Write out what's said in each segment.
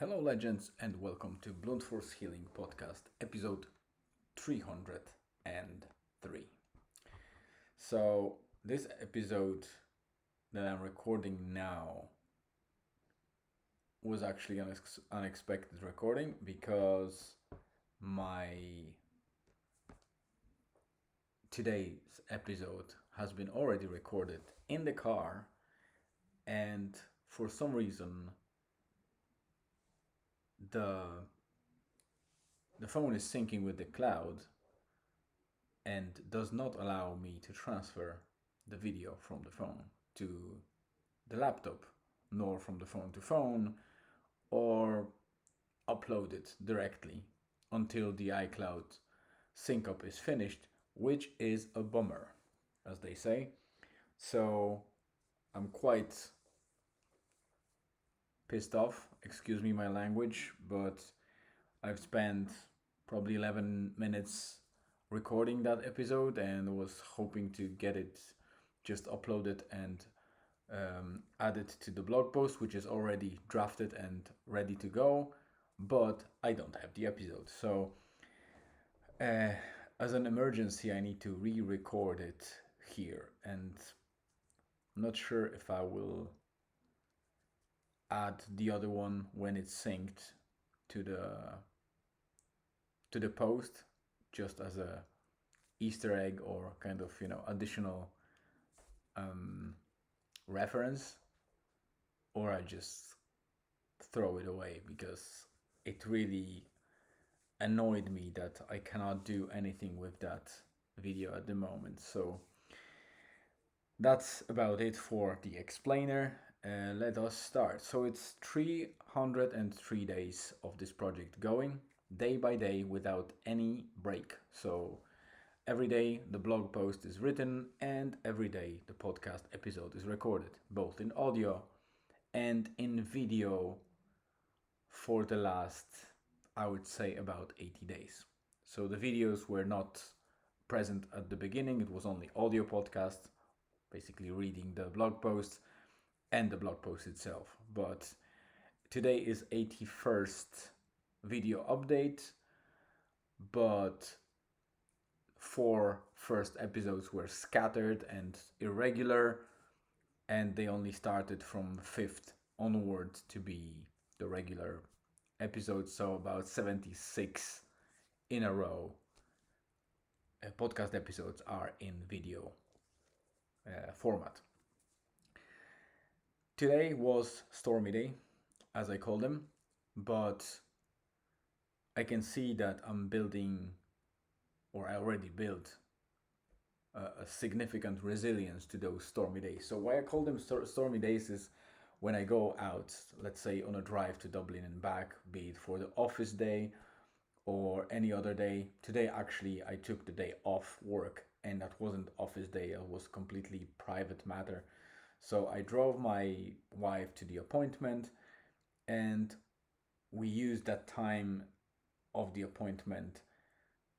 Hello, legends, and welcome to Blunt Force Healing Podcast, episode 303. So, this episode that I'm recording now was actually an unexpected recording because my today's episode has been already recorded in the car, and for some reason, the the phone is syncing with the cloud and does not allow me to transfer the video from the phone to the laptop, nor from the phone to phone, or upload it directly until the iCloud sync up is finished, which is a bummer, as they say. So I'm quite pissed off, excuse me my language, but I've spent probably 11 minutes recording that episode and was hoping to get it just uploaded and added to the blog post, which is already drafted and ready to go, but I don't have the episode. So, as an emergency, I need to re record it here, and I'm not sure if I will add the other one when it's synced to the post, just as a Easter egg or kind of additional reference, or I just throw it away because it really annoyed me that I cannot do anything with that video at the moment. So that's about it for the explainer. Let us start. So it's 303 days of this project going, day by day, without any break. So every day the blog post is written and every day the podcast episode is recorded, both in audio and in video for the last, I would say, about 80 days. So the videos were not present at the beginning, it was only audio podcast, basically reading the blog post and the blog post itself. But today is 81st video update, but 4 first episodes were scattered and irregular, and they only started from 5th onward to be the regular episodes, so about 76 in a row. Podcast episodes are in video format. Today was stormy day, as I call them, but I can see that I'm building, or I already built, a significant resilience to those stormy days. So why I call them stormy days is when I go out, let's say on a drive to Dublin and back, be it for the office day or any other day. Today actually I took the day off work, and that wasn't office day, it was completely private matter. So I drove my wife to the appointment, and we used that time of the appointment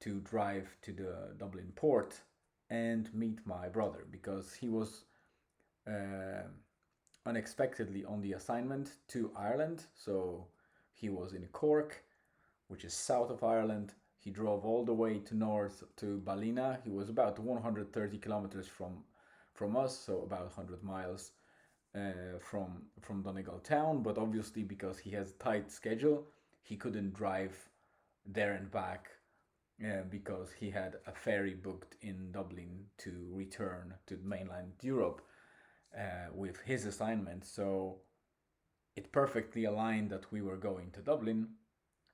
to drive to the Dublin port and meet my brother, because he was unexpectedly on the assignment to Ireland. So he was in Cork, which is south of Ireland. He drove all the way to north to Ballina. He was about 130 kilometers from us, so about 100 miles from Donegal town. But obviously, because he has a tight schedule, he couldn't drive there and back because he had a ferry booked in Dublin to return to mainland Europe with his assignment. So it perfectly aligned that we were going to Dublin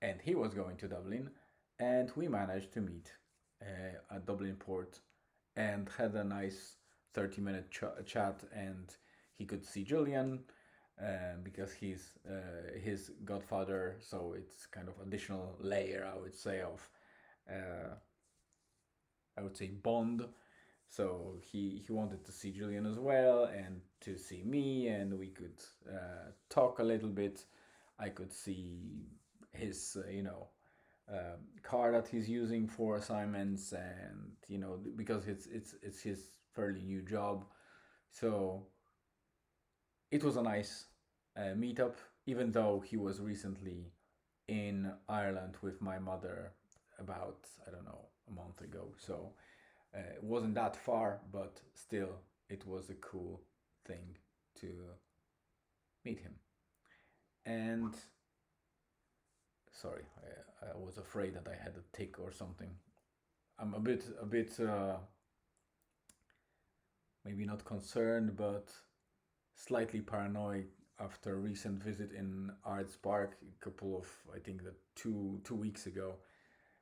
and he was going to Dublin, and we managed to meet at Dublin port and had a nice 30-minute chat, and he could see Julian because he's his godfather, so it's kind of additional layer, I would say, of bond. So he wanted to see Julian as well and to see me, and we could talk a little bit. I could see his car that he's using for assignments, and because it's his fairly new job. So it was a nice meetup, even though he was recently in Ireland with my mother about, I don't know, a month ago. So it wasn't that far, but still, it was a cool thing to meet him. And sorry, I was afraid that I had a tick or something. I'm a bit, maybe not concerned, but slightly paranoid after a recent visit in Arts Park. A couple of, I think that two weeks ago,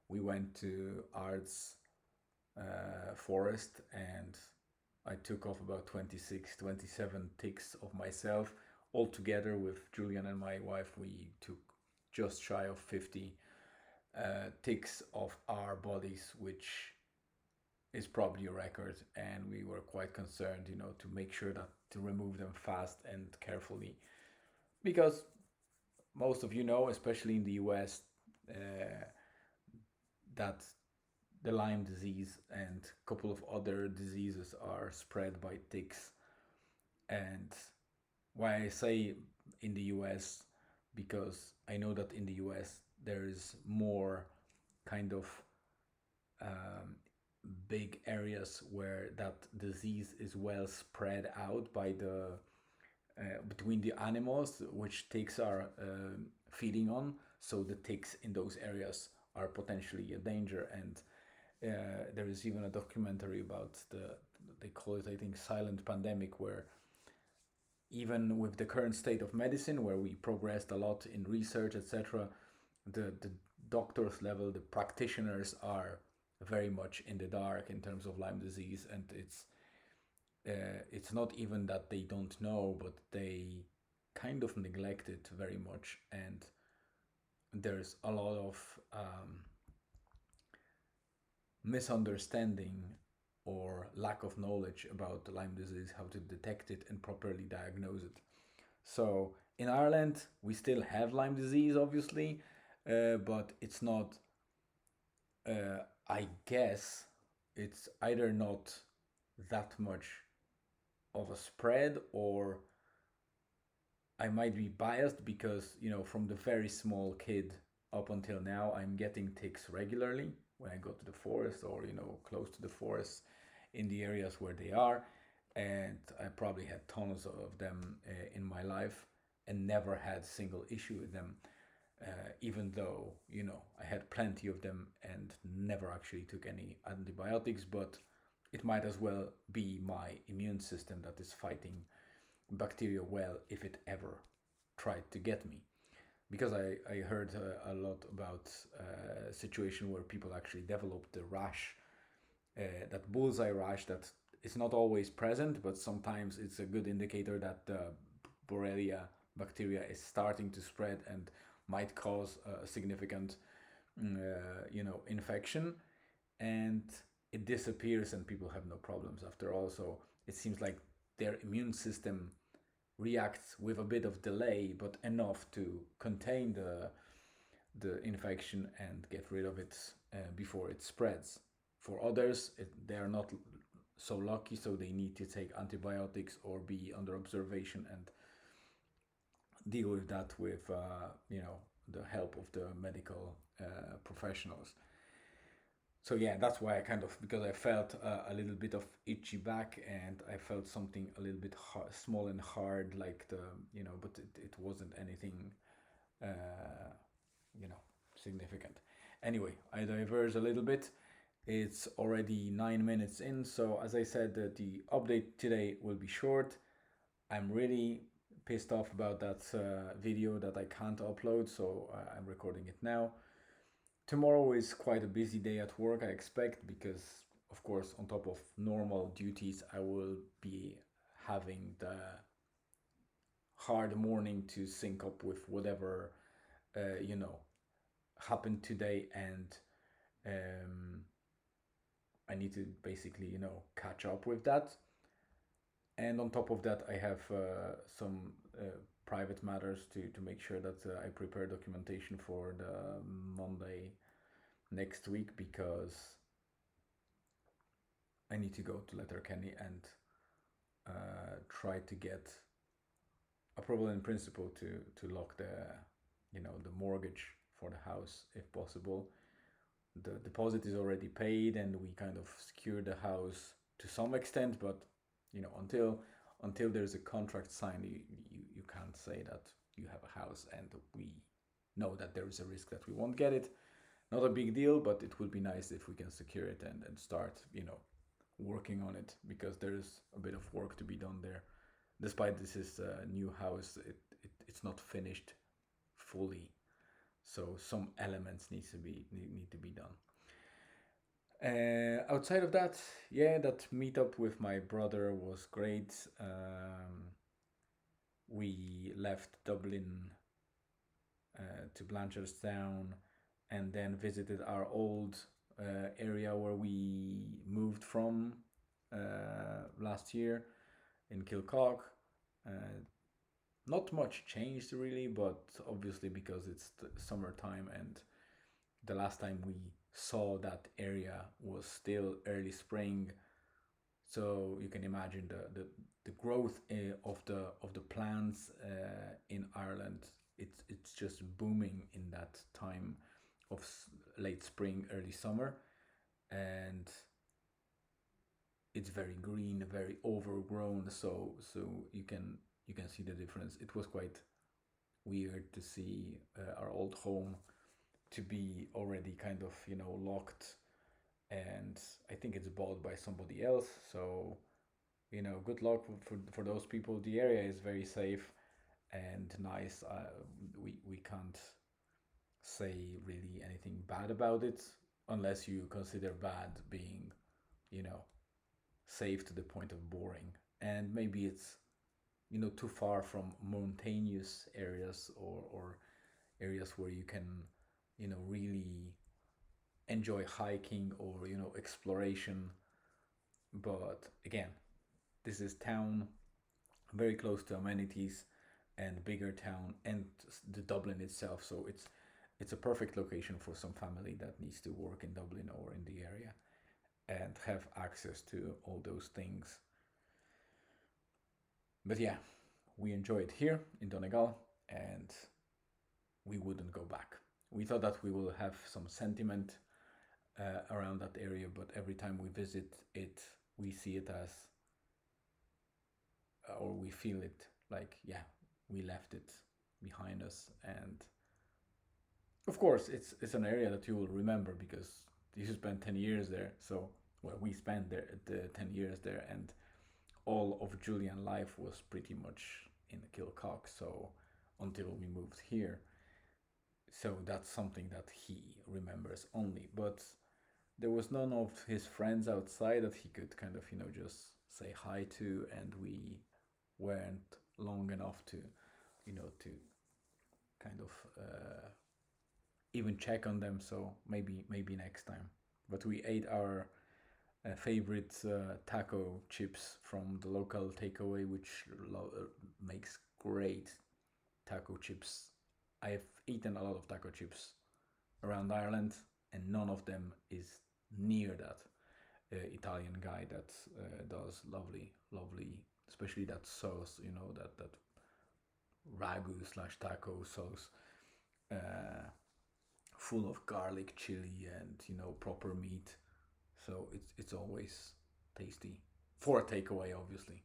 we went to Arts Forest, and I took off about 26, 27 ticks of myself. All together with Julian and my wife, we took just shy of 50 ticks of our bodies, which is probably a record. And we were quite concerned, to make sure that to remove them fast and carefully, because most of especially in the US, that the Lyme disease and a couple of other diseases are spread by ticks. And why I say in the US, because I know that in the US there is more kind of um, big areas where that disease is well spread out by the between the animals which ticks are feeding on. So the ticks in those areas are potentially a danger. And there is even a documentary about they call it, I think, silent pandemic, where even with the current state of medicine, where we progressed a lot in research, etc., the doctors level, the practitioners are very much in the dark in terms of Lyme disease. And it's not even that they don't know, but they kind of neglect it very much. And there's a lot of misunderstanding or lack of knowledge about the Lyme disease, how to detect it and properly diagnose it. So in Ireland, we still have Lyme disease, obviously, but it's not. I guess it's either not that much of a spread, or I might be biased because, from the very small kid up until now, I'm getting ticks regularly when I go to the forest, or, close to the forest in the areas where they are. And I probably had tons of them in my life and never had a single issue with them. Even though, I had plenty of them and never actually took any antibiotics, but it might as well be my immune system that is fighting bacteria well if it ever tried to get me. Because I heard a lot about a situation where people actually developed the rash, that bullseye rash that is not always present, but sometimes it's a good indicator that the Borrelia bacteria is starting to spread and might cause a significant, infection. And it disappears and people have no problems after all. So it seems like their immune system reacts with a bit of delay, but enough to contain the infection and get rid of it before it spreads. For others, they are not so lucky, so they need to take antibiotics or be under observation and deal with that with the help of the medical professionals. So yeah, that's why I kind of, because I felt a little bit of itchy back, and I felt something a little bit small and hard, like but it wasn't anything, you know, significant. Anyway, I diverge a little bit. It's already 9 minutes in, so as I said, the update today will be short. I'm really pissed off about that video that I can't upload, so I'm recording it now. Tomorrow is quite a busy day at work, I expect, because, of course, on top of normal duties, I will be having the hard morning to sync up with whatever, happened today. And I need to basically, catch up with that. And on top of that, I have some private matters to make sure that I prepare documentation for the Monday next week, because I need to go to Letterkenny and try to get approval in principle to lock the mortgage for the house if possible. The deposit is already paid, and we kind of secure the house to some extent, but until there's a contract signed, you can't say that you have a house, and we know that there is a risk that we won't get it. Not a big deal, but it would be nice if we can secure it and start working on it, because there's a bit of work to be done there. Despite this is a new house, it's not finished fully, so some elements need to be done. Outside of that, yeah, that meetup with my brother was great. We left Dublin to Blanchardstown, and then visited our old area where we moved from last year in Kilcock. Not much changed really, but obviously because it's the summertime, and the last time we saw that area was still early spring, so you can imagine the growth of the plants in Ireland. It's just booming in that time of late spring, early summer, and it's very green, very overgrown. So you can see the difference. It was quite weird to see our old home to be already kind of locked, and I think it's bought by somebody else. So good luck for those people. The area is very safe and nice. We can't say really anything bad about it, unless you consider bad being you know safe to the point of boring, and maybe it's too far from mountainous areas, or areas where you can really enjoy hiking or exploration. But again, this is town, very close to amenities, and bigger town, and the Dublin itself. So it's a perfect location for some family that needs to work in Dublin or in the area and have access to all those things. But yeah, we enjoyed here in Donegal, and we wouldn't go back. We thought that we will have some sentiment around that area, but every time we visit it, we see it as, or we feel it like, yeah, we left it behind us. And of course, it's an area that you will remember because you spent 10 years there. So, well, we spent the 10 years there, and all of Julian life was pretty much in Kilcock. So, until we moved here. So, that's something that he remembers only. But there was none of his friends outside that he could kind of, just say hi to, and we weren't long enough to, to kind of even check on them. So maybe next time. But we ate our favorite taco chips from the local takeaway, which makes great taco chips. I've eaten a lot of taco chips around Ireland, and none of them is near that Italian guy that does lovely, especially that sauce, that ragu slash taco sauce, full of garlic, chili, and proper meat. So it's always tasty for a takeaway, obviously.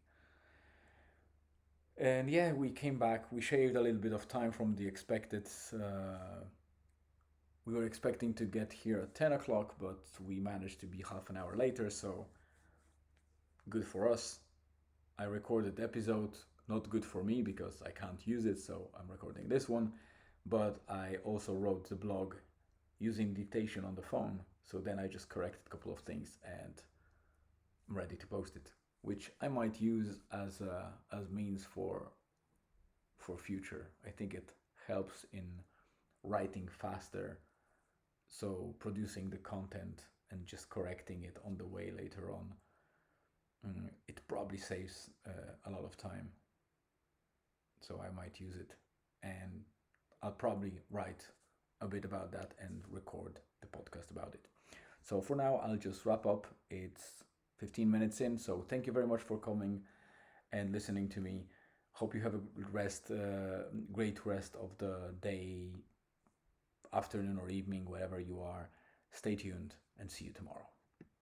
And yeah, we came back. We shaved a little bit of time from the expected. We were expecting to get here at 10 o'clock, but we managed to be half an hour later, so good for us. I recorded the episode, not good for me because I can't use it, so I'm recording this one. But I also wrote the blog using dictation on the phone, so then I just corrected a couple of things and I'm ready to post it, which I might use as means for future. I think it helps in writing faster, so producing the content and just correcting it on the way later on, it probably saves a lot of time. So I might use it, and I'll probably write a bit about that and record the podcast about it. So for now, I'll just wrap up. It's 15 minutes in, so thank you very much for coming and listening to me. Hope you have a great rest of the day, afternoon, or evening, wherever you are. Stay tuned and see you tomorrow.